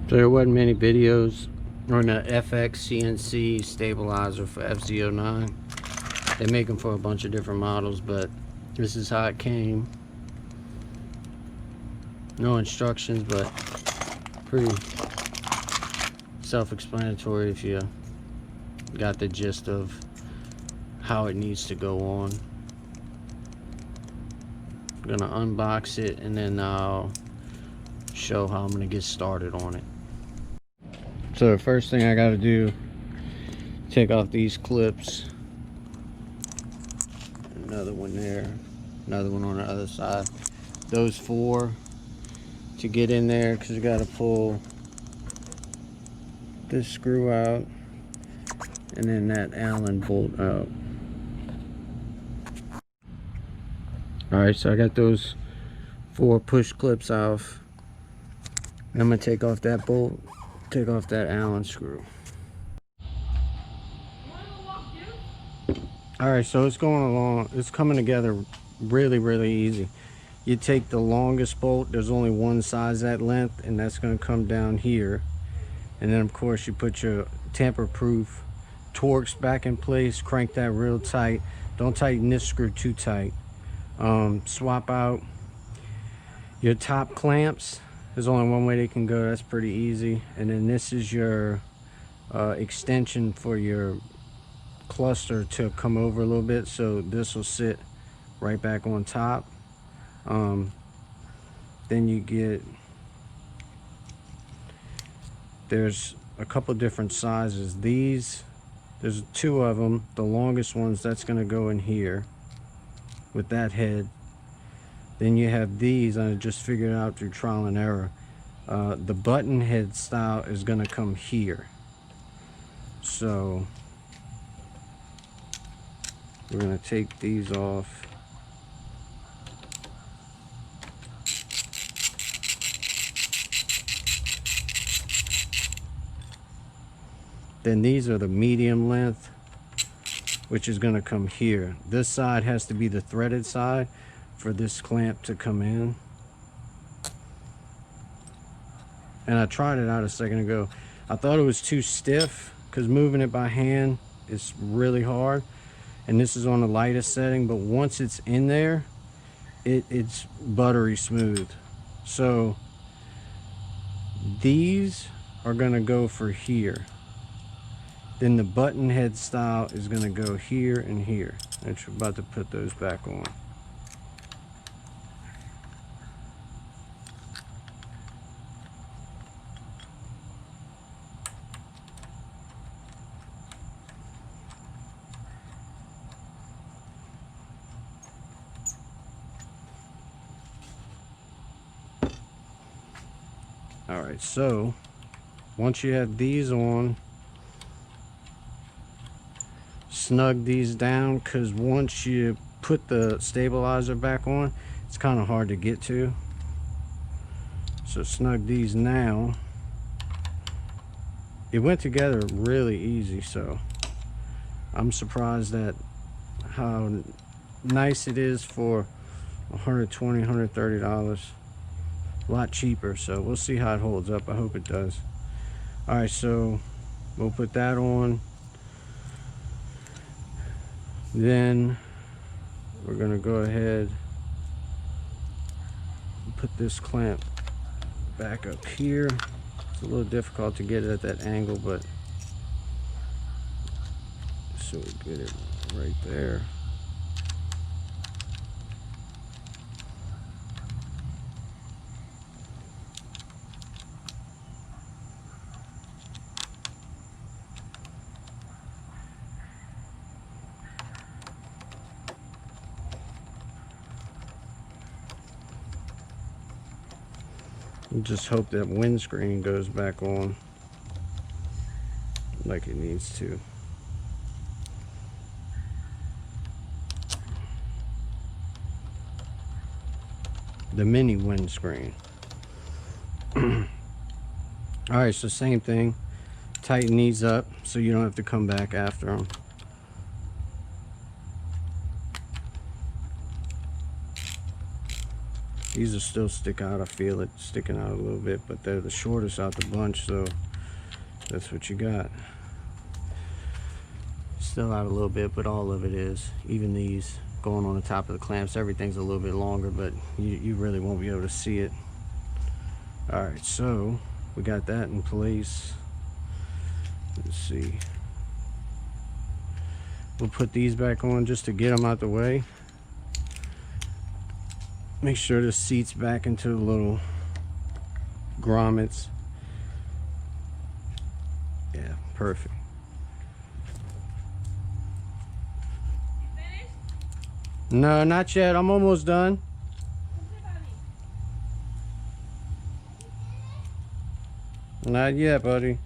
So there wasn't many videos on the Fxcnc stabilizer for FZ-09. They make them for a bunch of different models, but this is how it came. No instructions, but pretty self-explanatory if you got the gist of how it needs to go on. I'm gonna unbox it and then I'll show how I'm gonna get started on it. So the first thing I gotta do, take off these clips. Another one there, another one on the other side. Those four to get in there, because you gotta pull this screw out and then that Allen bolt out. Alright, so I got those four push clips off. I'm gonna take off that bolt, take off that Allen screw. Alright, so it's going along, it's coming together really easy. You take the longest bolt, there's only one size that length, and that's going to come down here. And then of course you put your tamper-proof Torx back in place, crank that real tight. Don't tighten this screw too tight. Swap out your top clamps. There's only one way they can go, that's pretty easy. And then this is your extension for your cluster to come over a little bit, so this will sit right back on top. Then you get, there's a couple different sizes. These, there's two of them. The longest ones, that's going to go in here with that head. Then you have these, I just figured it out through trial and error. The button head style is going to come here. So we're going to take these off. Then these are the medium length, which is going to come here. This side has to be the threaded side for this clamp to come in. And I tried it out a second ago. I thought it was too stiff because moving it by hand is really hard. And this is on the lightest setting, but once it's in there, it's buttery smooth. So these are going to go for here. Then the button head style is going to go here and here. And we're about to put those back on. Alright, so once you have these on, snug these down, because once you put the stabilizer back on, it's kind of hard to get to. So snug these now. It went together really easy, so I'm surprised at how nice it is for $120, $130. A lot cheaper, so we'll see how it holds up. I hope it does. Alright, so we'll put that on. Then we're going to go ahead and put this clamp back up here. It's a little difficult to get it at that angle, but so we get it right there. Just hope that windscreen goes back on like it needs to. The mini windscreen. Alright, so same thing. Tighten these up so you don't have to come back after them. These will still stick out. I feel it sticking out a little bit, but they're the shortest out the bunch, so that's what you got. Still out a little bit, but all of it is. Even these going on the top of the clamps, everything's a little bit longer, but you really won't be able to see it. All right, so we got that in place. Let's see. We'll put these back on just to get them out the way. Make sure the seat's back into the little grommets. Yeah, perfect. You finished? No, not yet. I'm almost done. Not yet, buddy.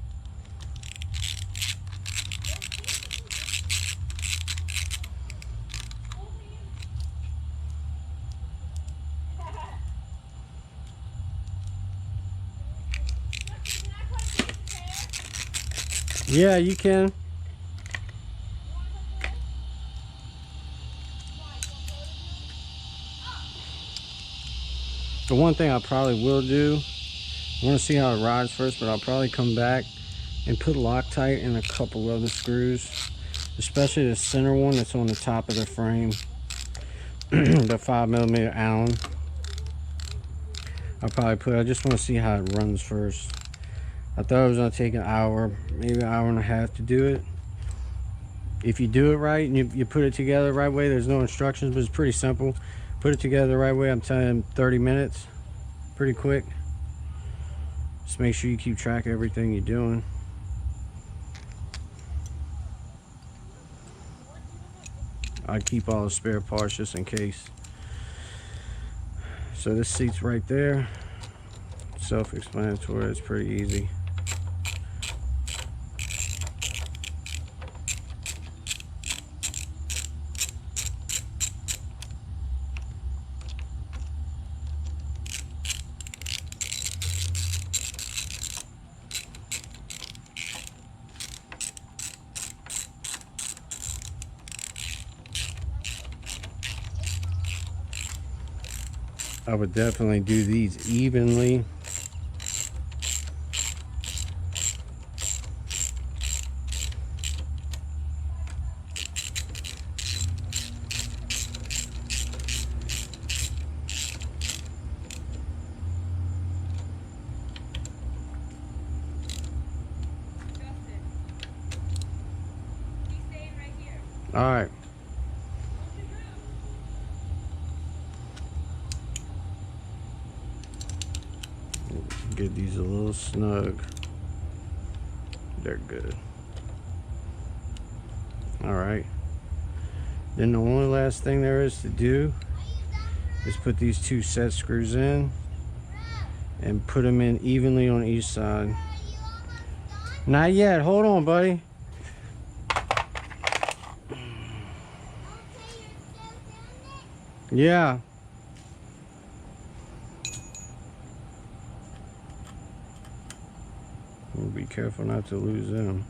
Yeah, you can. The one thing I probably will do, I want to see how it rides first, but I'll probably come back and put Loctite in a couple other screws, especially the center one that's on the top of the frame, the 5mm Allen. I'll probably put, I just want to see how it runs first. I thought it was going to take an hour, maybe an hour and a half to do it. If you do it right and you put it together the right way, there's no instructions, but it's pretty simple. Put it together the right way, I'm telling you, 30 minutes. Pretty quick. Just make sure you keep track of everything you're doing. I keep all the spare parts just in case. So this seat's right there. Self-explanatory, it's pretty easy. I would definitely do these evenly. All right. Get these a little snug. They're good. All right. Then the only last thing there is to do is put these two set screws in and put them in evenly on each side. Not yet. Hold on, buddy. Yeah. We'll be careful not to lose them.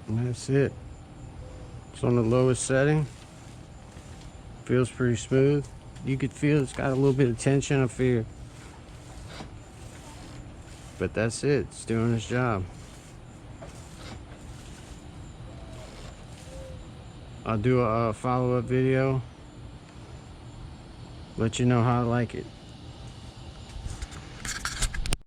And that's it. It's on the lowest setting. Feels pretty smooth. You could feel it's got a little bit of tension up here. But that's it. It's doing its job. I'll do a follow-up video. Let you know how I like it.